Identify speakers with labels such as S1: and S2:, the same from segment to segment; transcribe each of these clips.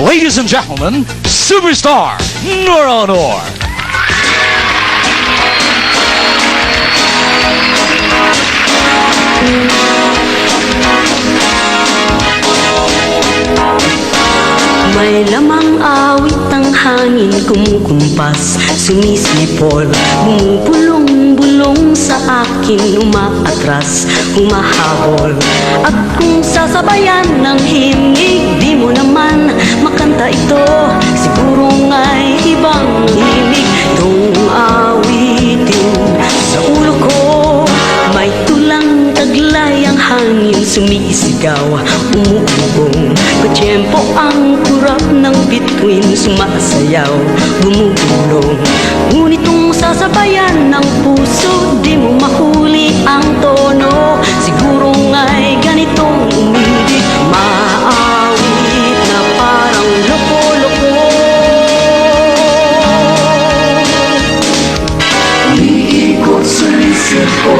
S1: Ladies and gentlemen, superstar Nora Honor.
S2: May lamang awit ang hangin kumukumpas, sumisipol, bumubulong-bulong sa akin, umaatras, humahabol. At kung sasabayan ng himig, di mo naman makanta ito, siguro nga'y ibang himig. Itong awitin sa ulo ko, may tulang taglay ang hangin, sumisigaw, umuugong. Katiyempo ang kurap ng bituin, sumasayaw, bumubulong. Ngunit kung sasabayan ng puso, di mo mahuli ang tono, siguro nga'y ganitong umibig, maawit na parang loko-loko. Umiikot sulisip ko,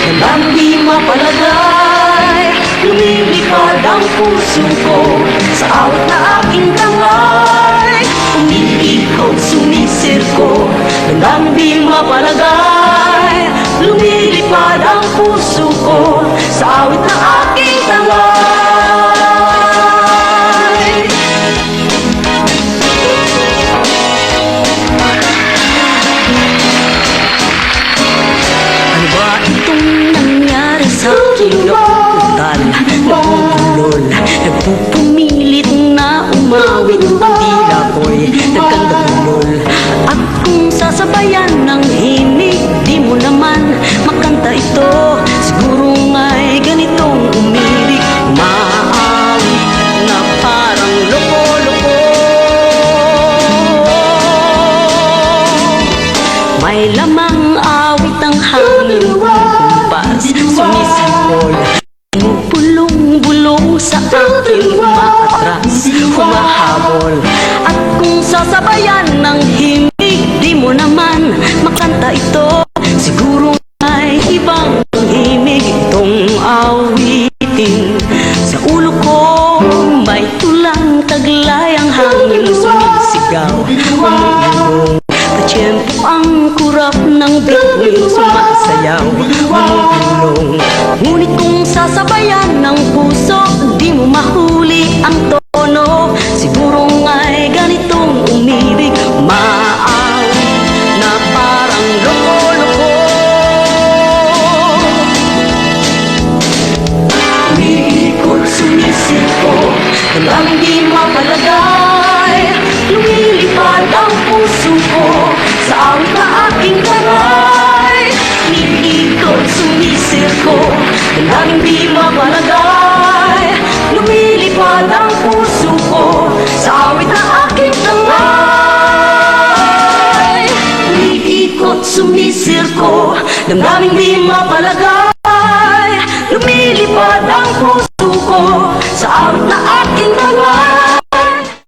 S2: walang di mapalagay, lumilipad ang puso ko sa awit na aking tangay. Umiikot sumisirko, walang di mapalagay, lumilipad ang puso ko sa awit na aking tangay. Ano ba itong nangyari sa aking napupuntal, napupulol, nagpupumilit na umawit, ang dila ko'y nagkandagulol. At kung sasabayan ng himig, di mo naman makanta ito, siguro nga'y ganitong umibig, maawit na parang loko-loko. May lamang awit ang hangin kumpas, sumisipol, bumubulong-bulong sa akin, umaatras, humahabol. At kung sasabayan ng himig, di mo naman makanta ito, siguro ay ibang himig. Itong awitin sa ulo ko, may tulang taglay ang hangin, sumisigaw, umuulong. Katiyempo ang kurap ng bituin, sumasayaw, bumubulong. Ngunit kung sasabayan ng puso, di mo mahuli ang tono, siguro nga'y ganitong umibig, maawit na parang loko-loko. Umiikot sumisipko, walang di mapalagay, lumilipad ang puso ko sa awit na aking tangay. Umiikot sumisirko, walang di mapalagay, lumilipad ang puso ko sa awit na aking tangay. Umiikot sumisirko, damdaming di mapalagay, lumilipad ang puso ko sa awit na aking tangay.